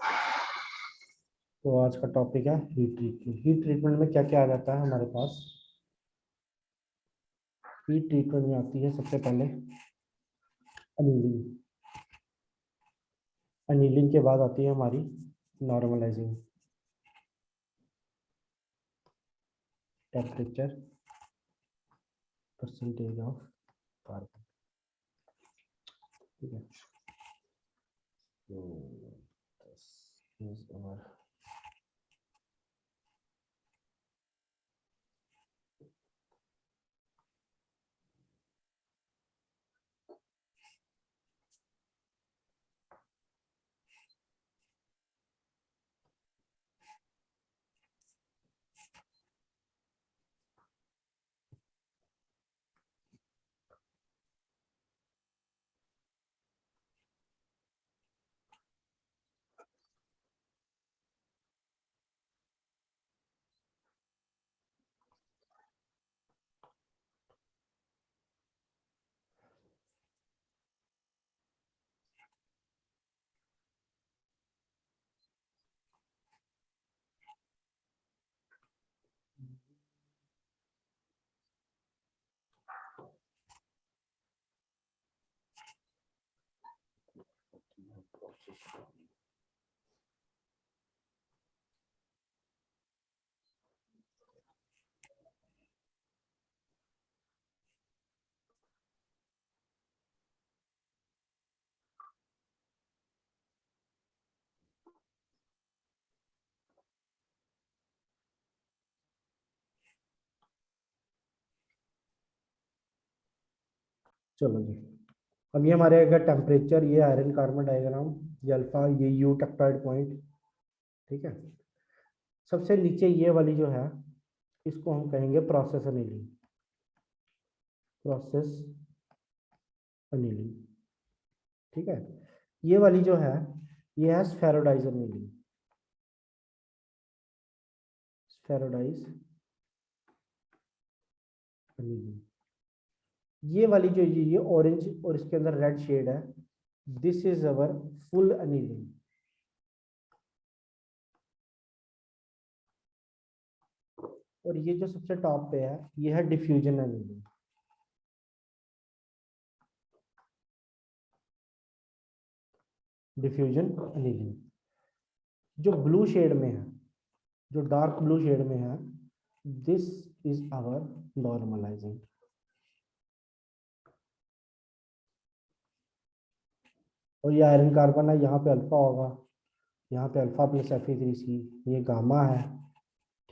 तो आज का टॉपिक है हीट ट्रीटमेंट। हीट ट्रीटमेंट में क्या क्या आ जाता है हमारे पास। हीट ट्रीटमेंट में आती है सबसे पहले अनीलिंग। अनीलिंग के बाद आती है हमारी normalising, temperature, percentage of carbon. ठीक है, तो this is our process। चलो जी, अब ये हमारे आएगा टेम्परेचर, ये आयरन कार्बन डायग्राम, ये अल्फा, ये यू टेक्टोइड पॉइंट। ठीक है, सबसे नीचे ये वाली जो है इसको हम कहेंगे प्रोसेस अनीलिंग। प्रोसेस अनीलिंग, ठीक है। ये वाली जो है ये है स्फेरोडाइज अनीलिंग। स्फेरोडाइज अनीलिंग, ये वाली जो ये ऑरेंज और इसके अंदर रेड शेड है, this is our full annealing. और ये जो सबसे टॉप पे है ये है डिफ्यूजन अनीलिंग। डिफ्यूजन अनीलिंग जो ब्लू शेड में है, जो डार्क ब्लू शेड में है, दिस इज आवर नॉर्मलाइजिंग। और ये आयरन कार्बन है, यहाँ पे अल्फा होगा, यहाँ पे अल्फा प्लस Fe3C, ये गामा है।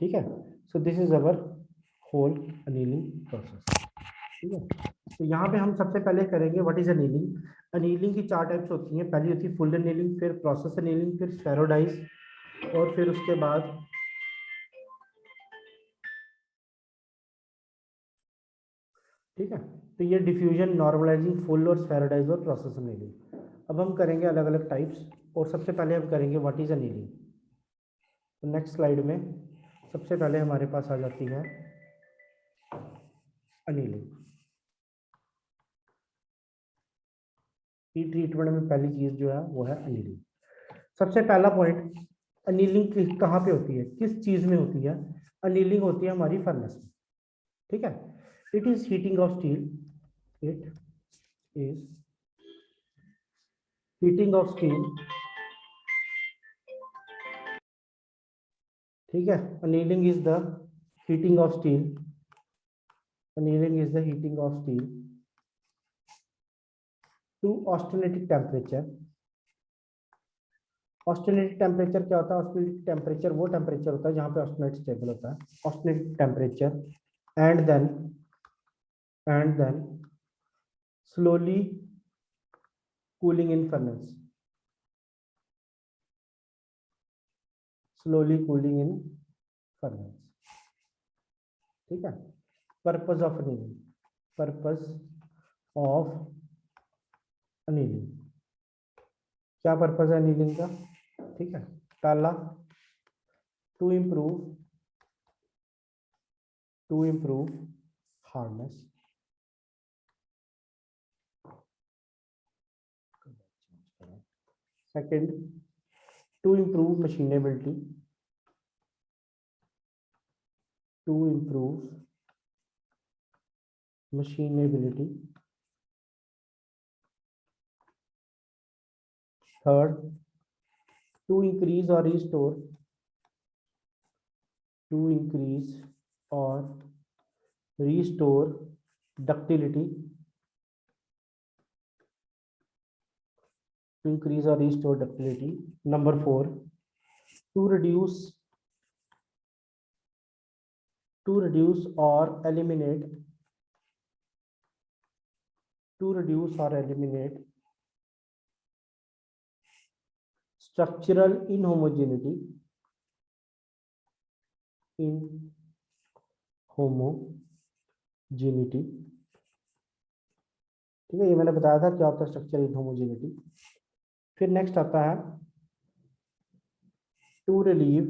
ठीक है, so this is our whole annealing process. ठीक है, तो यहाँ पे हम सबसे पहले करेंगे व्हाट इज अनीलिंग। अनीलिंग की चार टाइप्स होती हैं। पहली होती है फुल अनीलिंग, फिर प्रोसेस अनीलिंग, फिर स्फेरोडाइज, और फिर उसके बाद ठीक है, तो ये डिफ्यूजन, नॉर्मलाइजिंग, फुल और स्फेरोडाइज और प्रोसेस अनीलिंग। अब हम करेंगे अलग अलग टाइप्स, और सबसे पहले हम करेंगे व्हाट इज अनीलिंग। तो नेक्स्ट स्लाइड में सबसे पहले हमारे पास आ जाती है अनीलिंग। हीट ट्रीटमेंट में पहली चीज जो है वो है अनीलिंग। सबसे पहला पॉइंट, अनीलिंग कहाँ पे होती है, किस चीज में होती है। अनीलिंग होती है हमारी फर्नेस में। ठीक है, it is heating of steel, it is heating of steel. ठीक है, annealing is the heating of steel, annealing is the heating of steel to austenitic temperature। Austenitic temperature क्या होता है? ऑस्टेनेटिक टेम्परेचर वो टेम्परेचर होता है जहां पे ऑस्टेनेट स्टेबल होता है। Austenitic temperature and then slowly cooling in furnace, slowly cooling in furnace. ठीक है, purpose of annealing, purpose of annealing, क्या पर्पस है अनीलिंग का? ठीक है, पहला to improve hardness, second to improve machinability, to improve machinability. Third, to increase or restore, to increase or restore ductility, to increase or restore ductility. Number 4, to reduce or eliminate, to reduce or eliminate structural inhomogeneity, inhomogeneity. ठीक है, ये मैंने बताया था क्या होता है structural इनहोमोजेनिटी। फिर नेक्स्ट आता है to relieve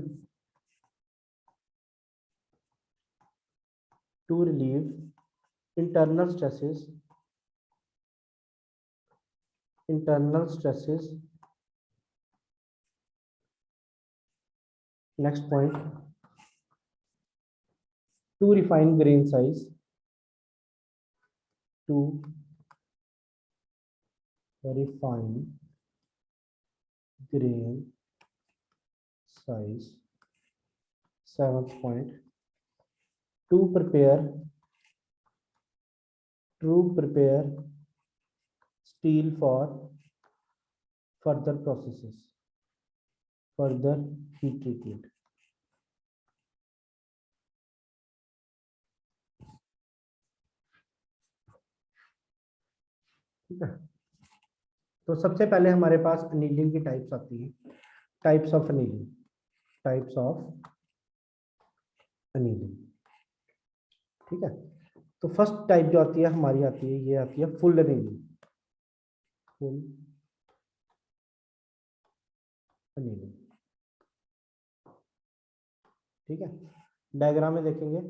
internal stresses, next point, to refine grain size, to refine grain size. 7th point, to prepare steel for further processes, further heat treatment. ठीक है, तो सबसे पहले हमारे पास अनीलिंग की टाइप्स आती है, टाइप्स ऑफ अनीलिंग, ठीक है। तो फर्स्ट टाइप जो आती है हमारी आती है, ये आती है फुल अनीलिंग, ठीक है। डायग्राम में देखेंगे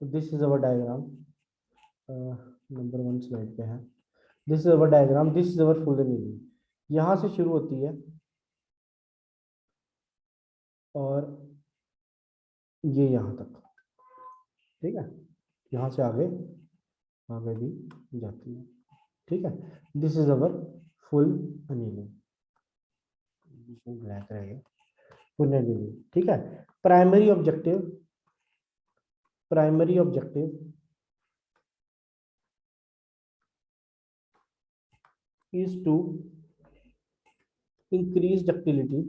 तो this is our diagram, number 1 slide पे है। This is our diagram, this is our full annealing. यहाँ से शुरू होती है और ये यहाँ तक, ठीक है, यहाँ से आगे भी जाती है, ठीक है। This is our full annealing, black रहेगा, फुल अनीलिंग, ठीक है। Primary objective is to increase ductility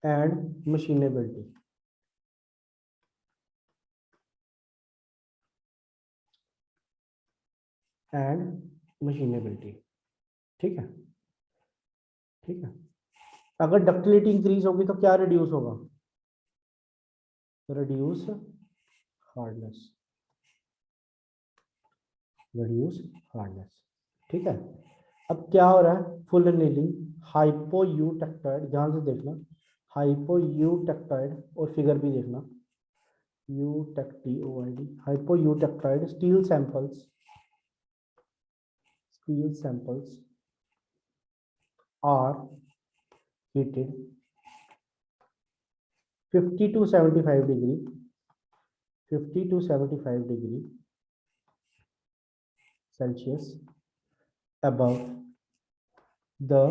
and machinability, ठीक है, ठीक है। अगर डक्टिलिटी इंक्रीज होगी तो क्या रिड्यूस होगा, रिड्यूस हार्डनेस, ठीक है। अब क्या हो रहा है, फुल अनीलिंग, हाइपोयूटेक्टाइड, ध्यान से देखना, हाइपोयूटेक्टाइड, और फिगर भी देखना, यूटेक्टिओआईडी, हाइपोयूटेक्टाइड steel samples are heated 50 to 75 degree Celsius above the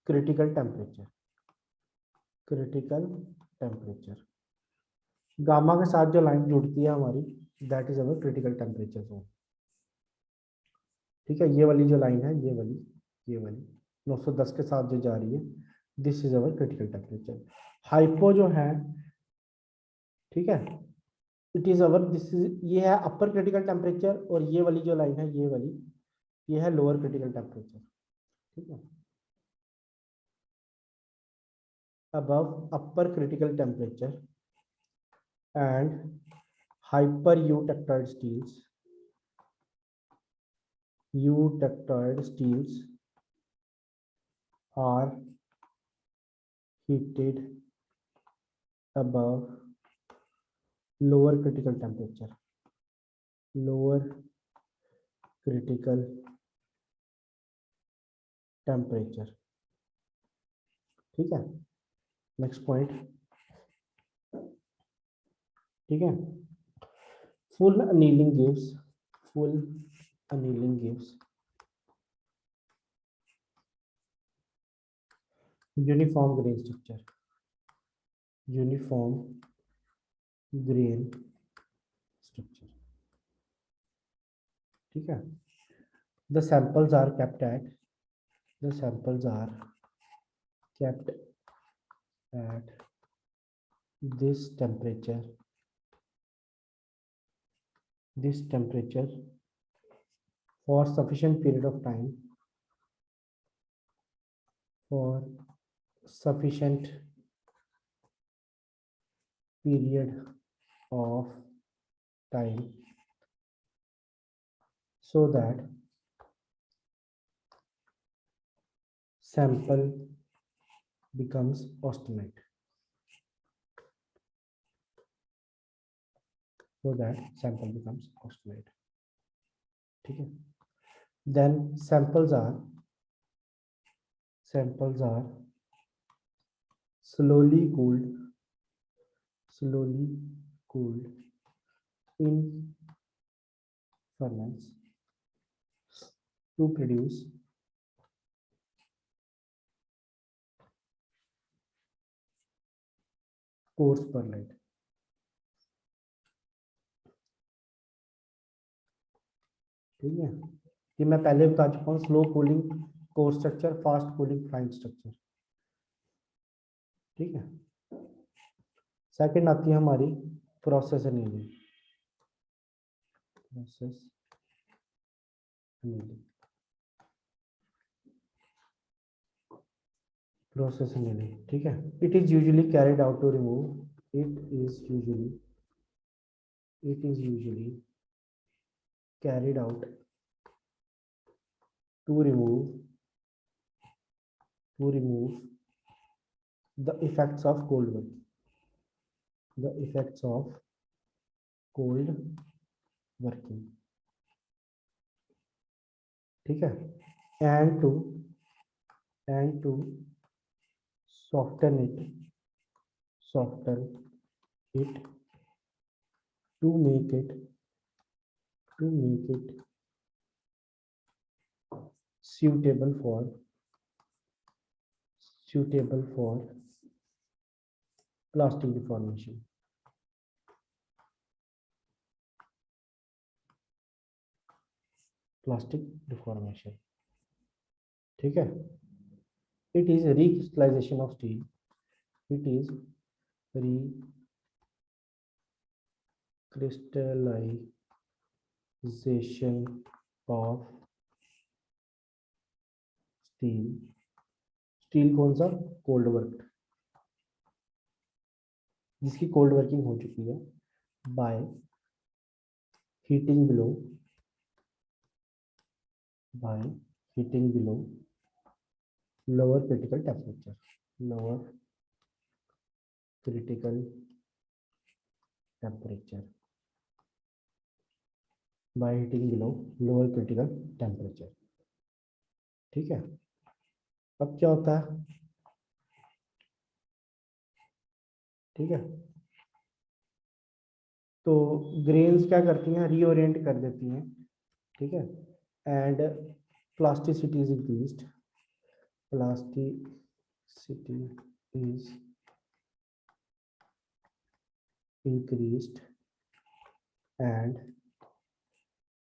critical temperature, gamma के साथ जो लाइन जुड़ती है हमारी, that is our critical temperature zone, ठीक है। ये वाली जो लाइन है, ये वाली 910 के साथ जो जा रही है, this is our critical temperature. Hypo जो है, ठीक है, it is our, this is, ये है अपर क्रिटिकल टेम्परेचर, और ये वाली जो लाइन है, ये है लोअर क्रिटिकल टेम्परेचर, ठीक है। above upper critical temperature and hyper eutectoid steels are heated above lower critical temperature critical temperature. ठीक है, नेक्स्ट पॉइंट, ठीक है, full annealing gives uniform grain structure, uniform grain structure. ठीक है, the samples are kept at this temperature for sufficient period of time, for sufficient period of time, so that sample becomes austenite, ठीक है, then samples are slowly cooled in furnace to produce coarse perlite. ठीक है, ये मैं पहले बता चुका हूँ, slow cooling core structure, fast cooling fine structure. ठीक है, सेकंड आती है हमारी प्रोसेस अनीलिंग. ठीक है, it is usually carried out to remove it is usually carried out to remove the effects of cold working, ठीक है, and to soften it to make it suitable for plastic deformation. ठीक है, it is recrystallization of steel. Crystallization of steel कौन सा, cold work, जिसकी cold working हो चुकी है, by heating below lower critical temperature, by heating below lower critical temperature. ठीक है, अब क्या होता है, ठीक है, तो ग्रेन्स क्या करती हैं, रीओरिएंट कर देती हैं. ठीक है, and plasticity is increased, and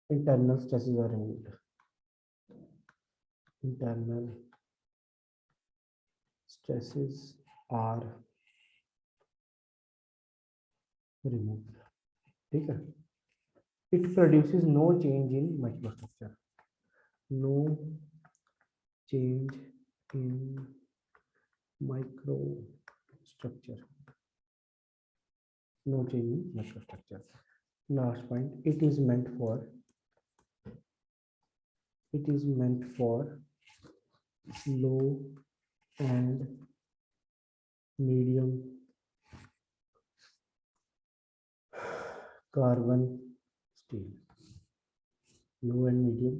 internal stresses are removed. ठीक है, it produces no change in microstructure, no change in microstructure. Last point, it is meant for low and medium carbon steel. Low and medium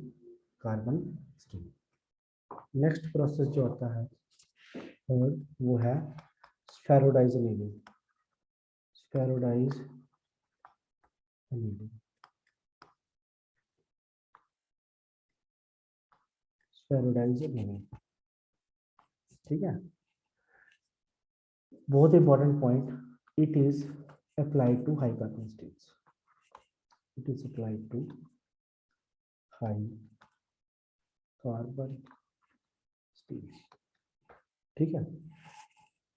carbon steel. Next process जो आता है और वो है spheroidize annealing. Spheroidize annealing, spheroidize annealing, ठीक है। बहुत important point, it is applied to high carbon steels, it is applied to high carbon steels, ठीक है।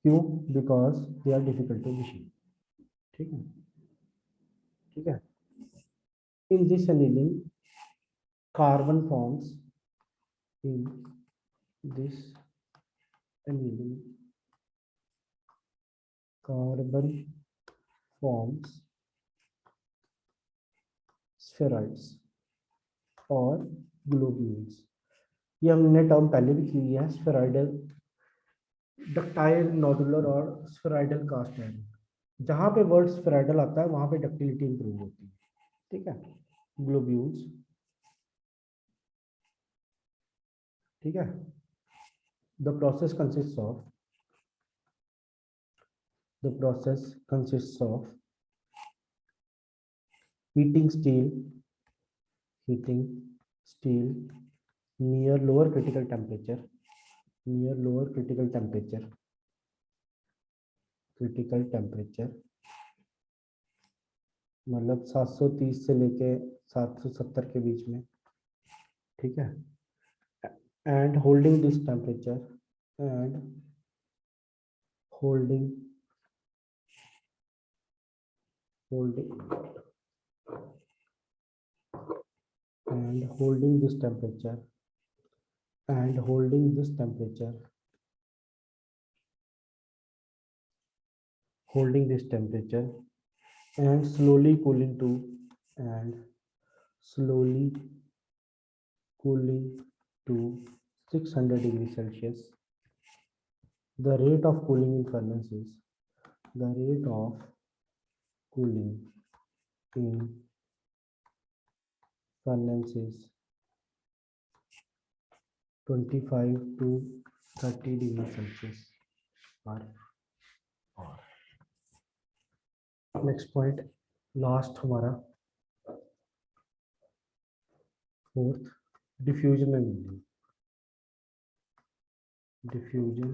क्यों? Because they are difficult to machine, ठीक है, ठीक है। In this annealing carbon forms, in this annealing carbon forms spheroids और globules। ये हमने टर्म पहले भी की है, स्फेरॉइडल, डक्टाइल, नोडुलर और स्फेरॉइडल कास्ट आयरन। जहां पे वर्ड स्फेरॉइडल आता है वहां पे डक्टिलिटी इंप्रूव होती है, ठीक है। ग्लोब्यूल्स, ठीक है। The process consists of heating steel near lower critical temperature, मतलब 730 से लेके 770 के बीच में, ठीक है। And holding this temperature, and holding and holding this temperature, and holding this temperature, and slowly cooling to 600 degrees Celsius. The rate of cooling in furnace is, the rate of cooling in furnace is 25 to 30 degrees Celsius per hour. Next point, last हमारा fourth, diffusion annealing. Diffusion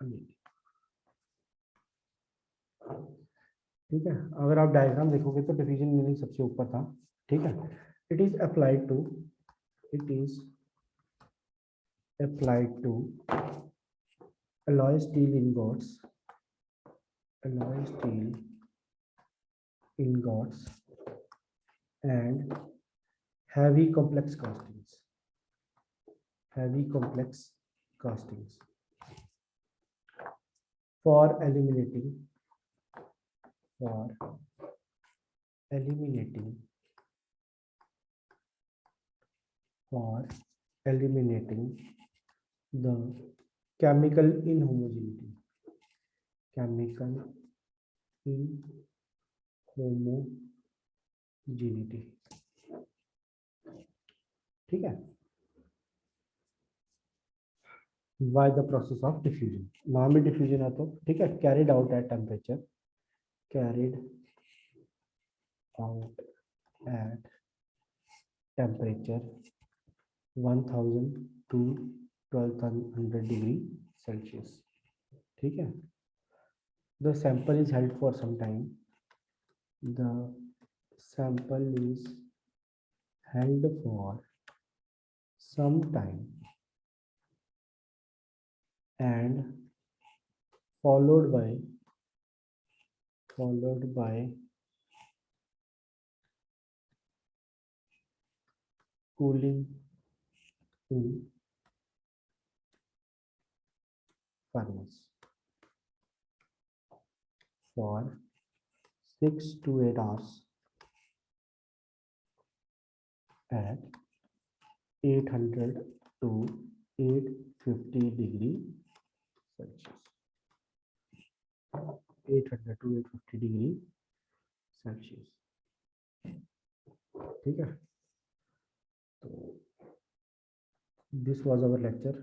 annealing, ठीक है। अगर आप diagram देखोगे तो diffusion annealing सबसे ऊपर था, ठीक है। It is applied to alloy steel ingots and heavy complex castings for eliminating the chemical inhomogeneity, ठीक है। Why the process of diffusion? नाम में diffusion है तो ठीक है, carried out at temperature 1000 to 1200 degree Celsius, ठीक है। The sample is held for some time. The sample is held for some time and followed by cooling in furnace for 6 to 8 hours at 800 to 850 degree Celsius. 800 to 850 degree Celsius. ठीक है, तो this was our lecture.